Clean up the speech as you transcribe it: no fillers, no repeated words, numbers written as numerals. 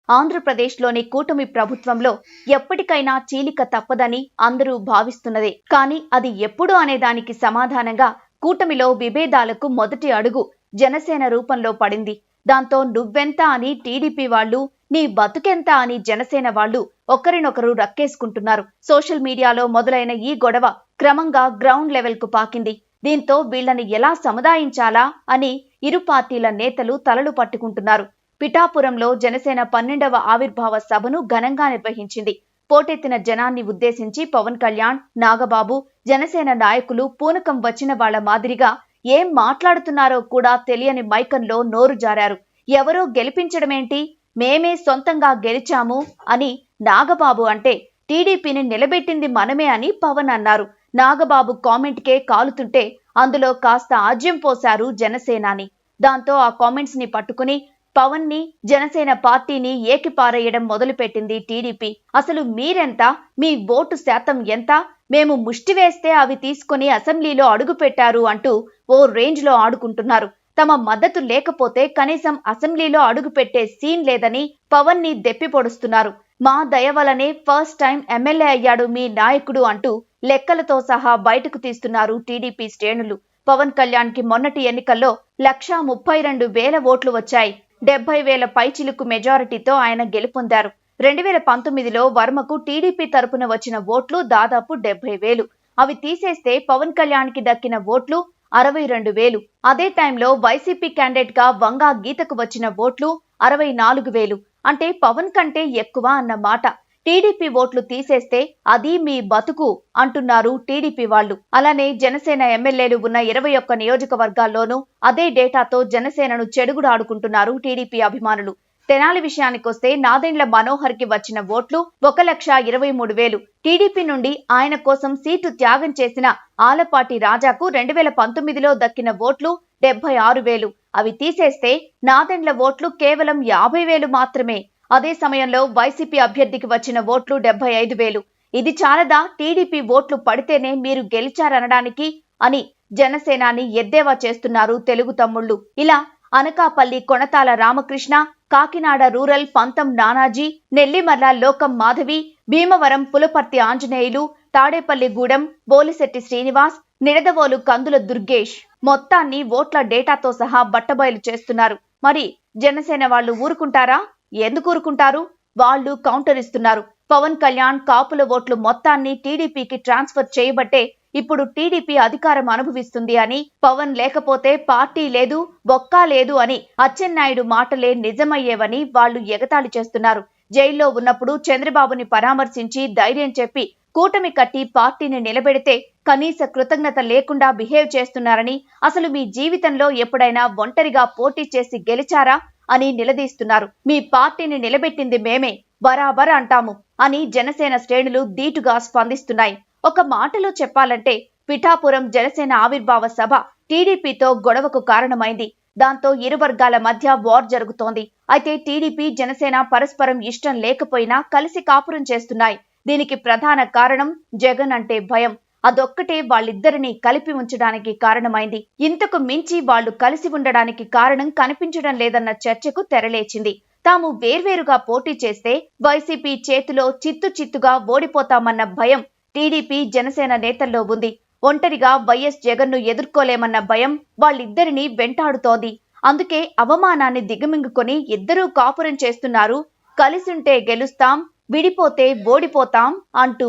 ఆంధ్రప్రదేశ్లోని కూటమి ప్రభుత్వంలో ఎప్పటికైనా చీలిక తప్పదని అందరూ భావిస్తున్నదే. కానీ అది ఎప్పుడు అనే దానికి సమాధానంగా కూటమిలో విభేదాలకు మొదటి అడుగు జనసేన రూపంలో పడింది. దాంతో నువ్వెంత అని టీడీపీ వాళ్ళు, నీ బతుకెంత అని జనసేన వాళ్ళు ఒకరినొకరు రక్కేసుకుంటున్నారు. సోషల్ మీడియాలో మొదలైన ఈ గొడవ క్రమంగా గ్రౌండ్ లెవెల్ కు పాకింది. దీంతో వీళ్లని ఎలా సముదాయించాలా అని ఇరు పార్టీల నేతలు తలలు పట్టుకుంటున్నారు. పిఠాపురంలో జనసేన 12వ ఆవిర్భావ సభను ఘనంగా నిర్వహించింది. పోటెత్తిన జనాన్ని ఉద్దేశించి పవన్ కళ్యాణ్, నాగబాబు, జనసేన నాయకులు పూనకం వచ్చిన వాళ్ల మాదిరిగా ఏం మాట్లాడుతున్నారో కూడా తెలియని మైకంలో నోరు జారారు. ఎవరో గెలిపించడమేంటి, మేమే సొంతంగా గెలిచాము అని నాగబాబు అంటే టీడీపీని నిలబెట్టింది మనమే అని పవన్ అన్నారు. నాగబాబు కామెంట్కే కాలుతుంటే అందులో కాస్త ఆజ్యం పోశారు జనసేనాని. దాంతో ఆ కామెంట్స్ ని పట్టుకుని పవన్ ని, జనసేన పార్టీని ఏకిపారేయడం మొదలుపెట్టింది టీడీపీ. అసలు మీరెంత, మీ ఓటు శాతం ఎంత, మేము ముష్టి వేస్తే అవి తీసుకుని అసెంబ్లీలో అడుగు పెట్టారు అంటూ ఓ రేంజ్ లో ఆడుకుంటున్నారు. తమ మద్దతు లేకపోతే కనీసం అసెంబ్లీలో అడుగు పెట్టే సీన్ లేదని పవన్ ని దెప్పి పొడుస్తున్నారు. మా దయ వలనే ఫస్ట్ టైం ఎమ్మెల్యే అయ్యాడు మీ నాయకుడు అంటూ లెక్కలతో సహా బయటకు తీస్తున్నారు టీడీపీ శ్రేణులు. పవన్ కళ్యాణ్ కి మొన్నటి ఎన్నికల్లో 1,32,000 ఓట్లు వచ్చాయి. 70,000 పైచిలుకు మెజారిటీతో ఆయన గెలుపొందారు. 2019లో వర్మకు టీడీపీ తరపున వచ్చిన ఓట్లు దాదాపు 70,000. అవి తీసేస్తే పవన్ కళ్యాణ్ కి దక్కిన ఓట్లు 62,000. అదే టైంలో వైసీపీ క్యాండిడేట్ గా వంగా గీతకు వచ్చిన ఓట్లు 64,000. అంటే పవన్ కంటే ఎక్కువ అన్నమాట. టీడీపీ ఓట్లు తీసేస్తే అది మీ బతుకు అంటున్నారు టీడీపీ వాళ్ళు. అలానే జనసేన ఎమ్మెల్యేలు ఉన్న 21 నియోజకవర్గాల్లోనూ అదే డేటాతో జనసేనను చెడుగుడాడుకుంటున్నారు టీడీపీ అభిమానులు. తెనాలి విషయానికొస్తే నాదెండ్ల మనోహర్ కి వచ్చిన ఓట్లు 1,23,000. టీడీపీ నుండి ఆయన కోసం సీటు త్యాగం చేసిన ఆలపాటి రాజాకు 2019లో దక్కిన ఓట్లు 76,000. అవి తీసేస్తే నాదెండ్ల ఓట్లు కేవలం 50,000 మాత్రమే. అదే సమయంలో వైసీపీ అభ్యర్థికి వచ్చిన ఓట్లు 75,000. ఇది చాలదా టీడీపీ ఓట్లు పడితేనే మీరు గెలిచారనడానికి అని జనసేనాని ఎద్దేవా చేస్తున్నారు తెలుగు తమ్ముళ్లు. ఇలా అనకాపల్లి కొణతాల రామకృష్ణ, కాకినాడ రూరల్ పంతం నానాజీ, నెల్లిమర్ల లోకం మాధవి, భీమవరం పులపర్తి ఆంజనేయులు, తాడేపల్లిగూడెం బోలిశెట్టి శ్రీనివాస్, నిడదవోలు కందుల దుర్గేష్ మొత్తాన్ని ఓట్ల డేటాతో సహా బట్టబయలు చేస్తున్నారు. మరి జనసేన వాళ్ళు ఊరుకుంటారా? ఎందుకు ఊరుకుంటారు? వాళ్ళు కౌంటర్ ఇస్తున్నారు. పవన్ కళ్యాణ్ కాపుల ఓట్లు మొత్తాన్ని టీడీపీకి ట్రాన్స్ఫర్ చేయబట్టే ఇప్పుడు టీడీపీ అధికారం అనుభవిస్తుంది అని, పవన్ లేకపోతే పార్టీ లేదు, బొక్కా లేదు అని అచ్చెన్నాయుడు మాటలే నిజమయ్యేవని వాళ్ళు ఎగతాళి చేస్తున్నారు. జైల్లో ఉన్నప్పుడు చంద్రబాబుని పరామర్శించి ధైర్యం చెప్పి కూటమి కట్టి పార్టీని నిలబెడితే కనీస కృతజ్ఞత లేకుండా బిహేవ్ చేస్తున్నారని, అసలు మీ జీవితంలో ఎప్పుడైనా ఒంటరిగా పోటీ చేసి గెలిచారా అని నిలదీస్తున్నారు. మీ పార్టీని నిలబెట్టింది మేమే, బరాబర్ అంటాము అని జనసేన శ్రేణులు ధీటుగా స్పందిస్తున్నాయి. ఒక మాటలో చెప్పాలంటే పిఠాపురం జనసేన ఆవిర్భావ సభ టీడీపీతో గొడవకు కారణమైంది. దాంతో ఇరు వర్గాల మధ్య వార్ జరుగుతోంది. అయితే టీడీపీ, జనసేన పరస్పరం ఇష్టం లేకపోయినా కలిసి కాపురం చేస్తున్నాయి. దీనికి ప్రధాన కారణం జగన్ అంటే భయం. అదొక్కటే వాళ్ళిద్దరినీ కలిపి ఉంచడానికి కారణమైంది. ఇంతకు మించి వాళ్ళు కలిసి ఉండడానికి కారణం కనిపించడం లేదన్న చర్చకు తెరలేచింది. తాము వేర్వేరుగా పోటీ చేస్తే వైసీపీ చేతిలో చిత్తుగా ఓడిపోతామన్న భయం టీడీపీ, జనసేన నేతల్లో ఉంది. ఒంటరిగా వైఎస్ జగన్ ను ఎదుర్కోలేమన్న భయం వాళ్ళిద్దరినీ వెంటాడుతోంది. అందుకే అవమానాన్ని దిగమింగుకొని ఇద్దరూ కాపురం చేస్తున్నారు. కలిసుంటే గెలుస్తాం, విడిపోతే ఓడిపోతాం అంటూ.